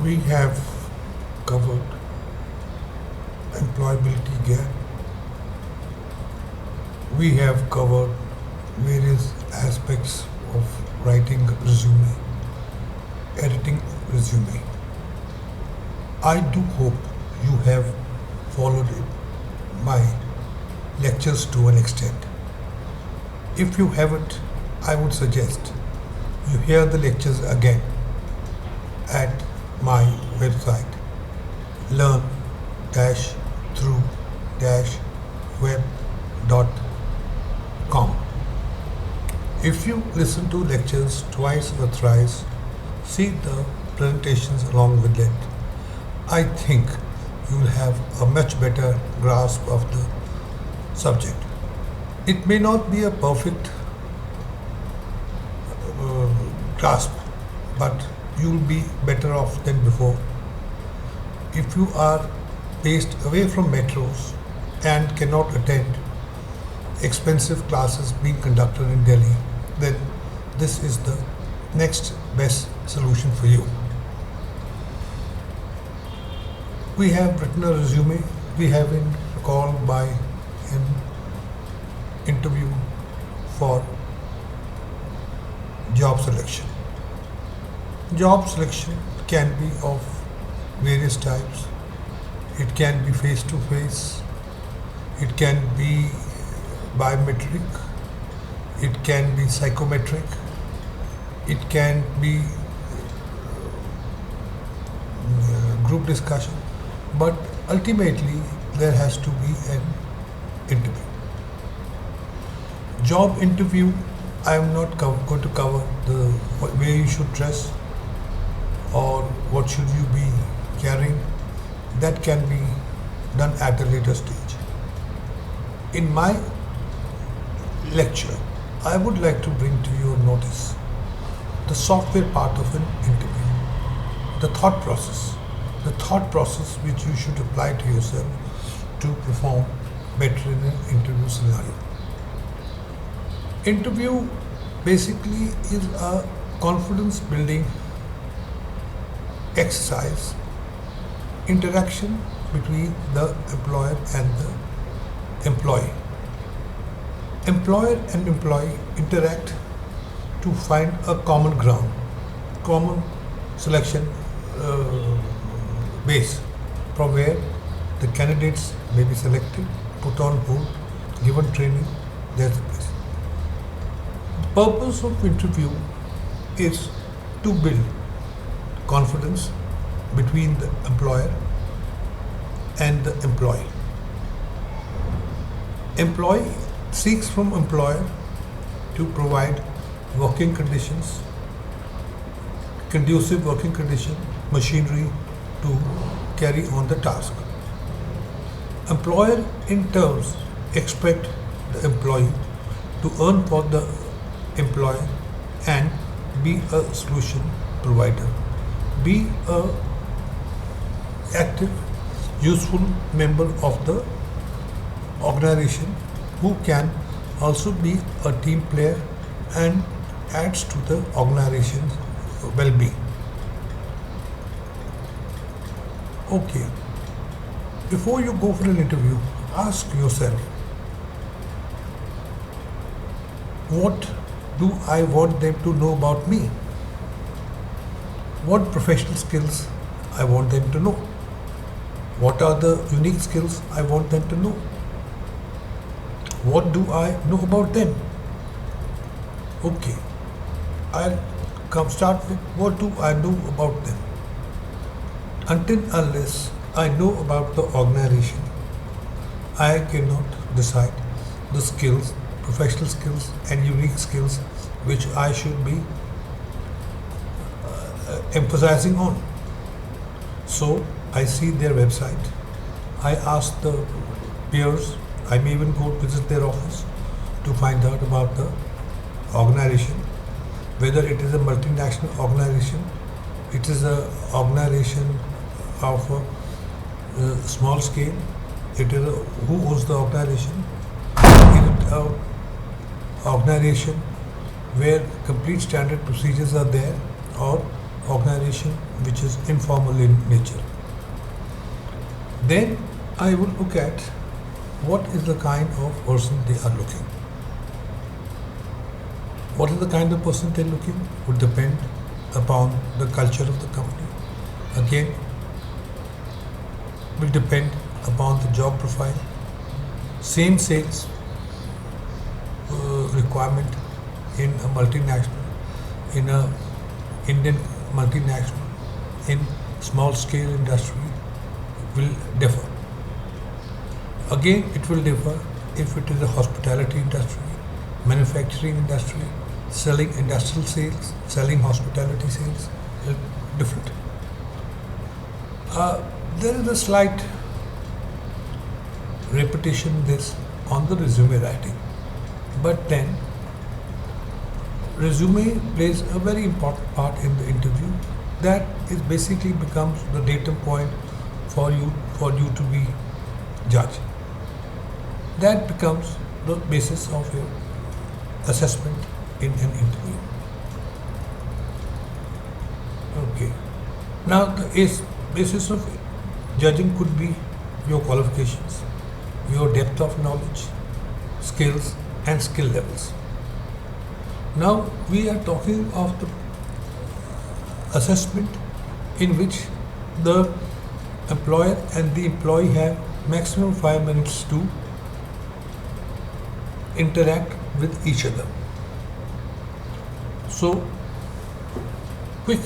We have covered employability gap. We have covered various aspects of writing resume, editing resume. I do hope you have followed my lectures to an extent. If you haven't, I would suggest you hear the lectures again at my website learn-through-web.com. If you listen to lectures twice or thrice, see the presentations along with it, I think you will have a much better grasp of the subject. It may not be a perfect grasp, but you will be better off than before. If you are based away from metros and cannot attend expensive classes being conducted in Delhi, then this is the next best solution for you. We have written a resume. We have been called by an interview for job selection. Job selection can be of various types. It can be face to face. It can be biometric. It can be psychometric. It can be group discussion. But ultimately, there has to be an interview. Job interview, I am not going to cover the way you should dress or what should you be carrying. That can be done at a later stage. In my lecture, I would like to bring to your notice the software part of an interview, the thought process which you should apply to yourself to perform better in an interview scenario. Interview basically is a confidence building exercise, interaction between the employer and the employee. Employer and employee interact to find a common ground, common selection base from where the candidates may be selected, put on hold, given training. There's a place. The purpose of interview is to build confidence between the employer and the employee. Employee seeks from employer to provide working conditions, conducive working condition, machinery to carry on the task. Employer in turns expect the employee to earn for the employer and be a solution provider, be a active, useful member of the organization who can also be a team player and adds to the organization's well-being. Okay, before you go for an interview, ask yourself, what do I want them to know about me? What professional skills I want them to know? What are the unique skills I want them to know? What do I know about them? Okay, I'll start with what do I know about them. Until unless I know about the organization, I cannot decide the skills, professional skills and unique skills which I should be emphasizing on. So I see their website, I ask the peers, I may even go visit their office to find out about the organization, whether it is a multinational organization, it is an organization of a small scale, it is who owns the organization, is it an organization where complete standard procedures are there, or organization which is informal in nature. Then I will look at what is the kind of person they are looking. What is the kind of person they're looking would depend upon the culture of the company. Again, will depend upon the job profile. Same sales requirement in a multinational, in a Indian multinational, in small scale industry will differ. Again, it will differ if it is a hospitality industry, manufacturing industry, selling industrial sales, selling hospitality sales, different. There is a slight repetition in this on the resume writing, but then resume plays a very important part in the interview. That is basically becomes the datum point for you to be judged. That becomes the basis of your assessment in an interview. Okay. Now the basis of judging could be your qualifications, your depth of knowledge, skills and skill levels. Now we are talking of the assessment in which the employer and the employee have maximum 5 minutes to interact with each other. So, quick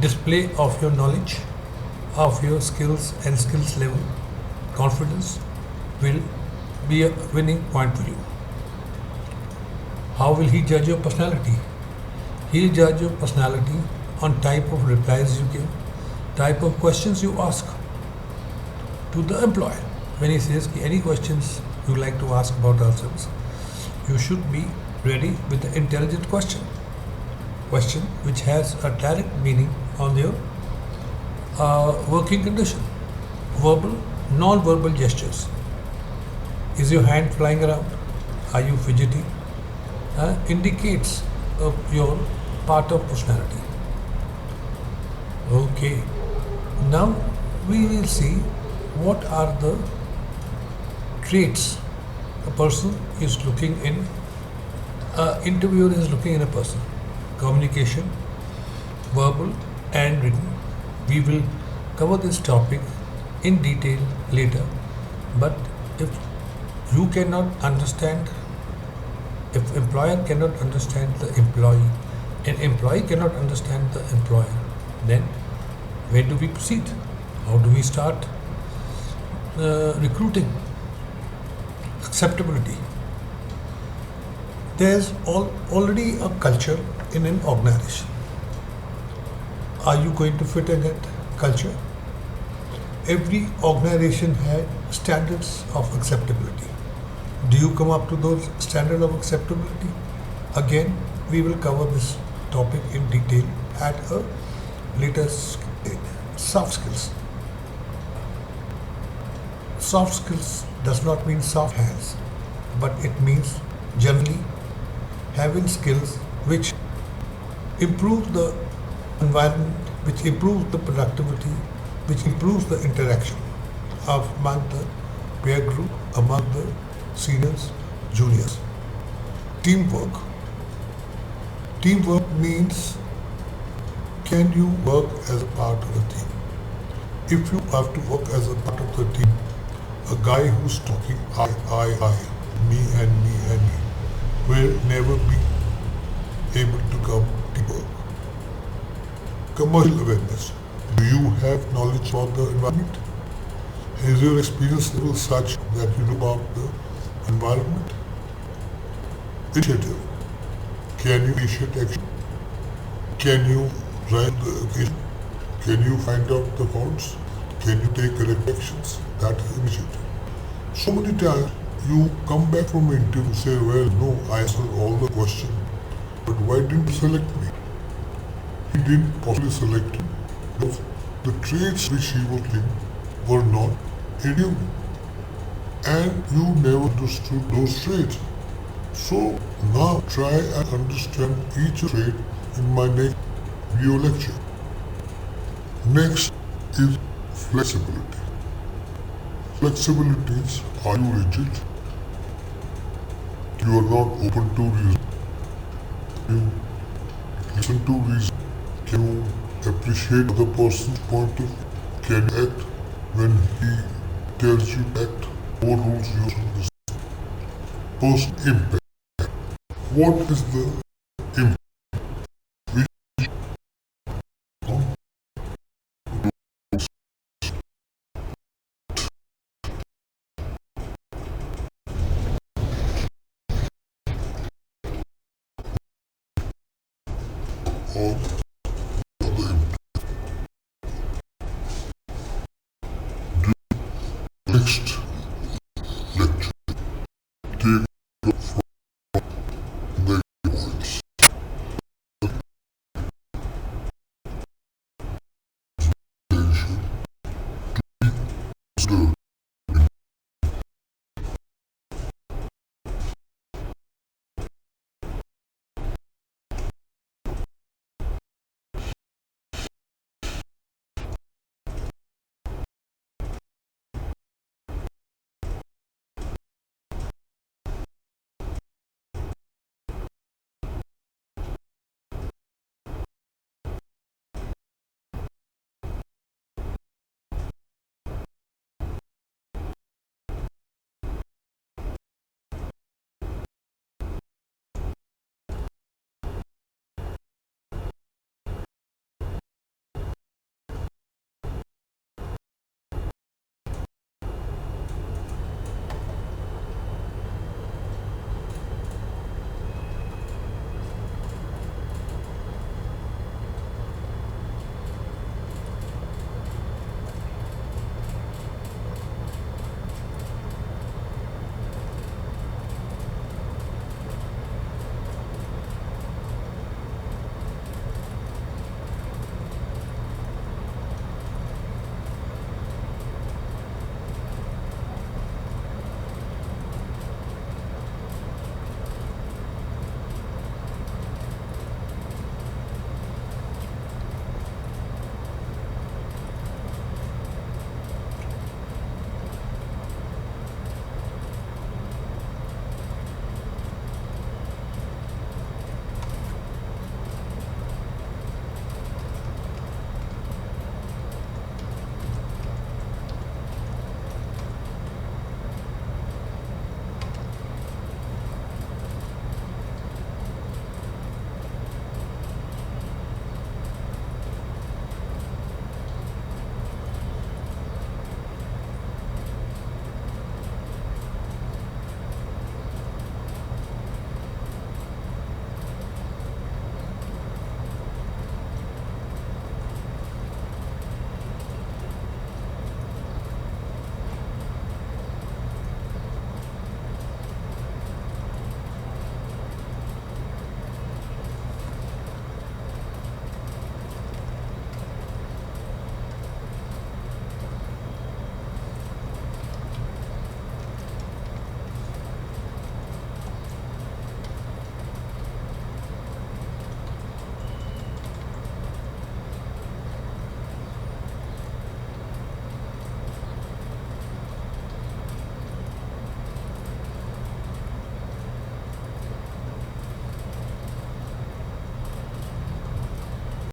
display of your knowledge, of your skills and skills level, confidence will be a winning point for you. How will he judge your personality? He will judge your personality on type of replies you give, type of questions you ask to the employer. When he says any questions you like to ask about ourselves, you should be ready with the intelligent question which has a direct meaning on your working condition. Verbal, non-verbal gestures. Is your hand flying around? Are you fidgety? Indicates your part of personality. Okay. Now we will see what are the traits a person is looking in. Interviewer is looking in a person. Communication, verbal and written. We will cover this topic in detail later. But if you cannot understand, if employer cannot understand the employee, and employee cannot understand the employer, then where do we proceed? How do we start recruiting? Acceptability. There's already a culture in an organization. Are you going to fit in that culture? Every organization has standards of acceptability. Do you come up to those standards of acceptability? Again, we will cover this topic in detail at a later stage. Soft skills. Soft skills does not mean soft hands, but it means generally having skills which improve the environment, which improves the productivity, which improves the interaction among the peer group, among the seniors, juniors. Teamwork. Teamwork means can you work as a part of a team? If you have to work as a part of the team, a guy who's talking I, me and me will never be able to come teamwork. Commercial awareness. Do you have knowledge about the environment? Is your experience level such that you know about the environment? Initiative. Can you initiate action? Can you write the occasion? Can you find out the faults? Can you take corrective actions? That is initiative. So many times you come back from an interview and say, well, no, I answered all the questions, but why didn't you select me? He didn't possibly select you because the traits which he was looking were not in you. And you never understood those traits. So now try and understand each trait in my next video lecture. Next is flexibility. Flexibility is, are you rigid? You are not open to reason. You listen to reason. Can you appreciate the person's point of view? Can you act when he tells you to act? Overrules your person impact. What is the impact? Which on the impact? Next lecture, take up from negative points. Attention to be considered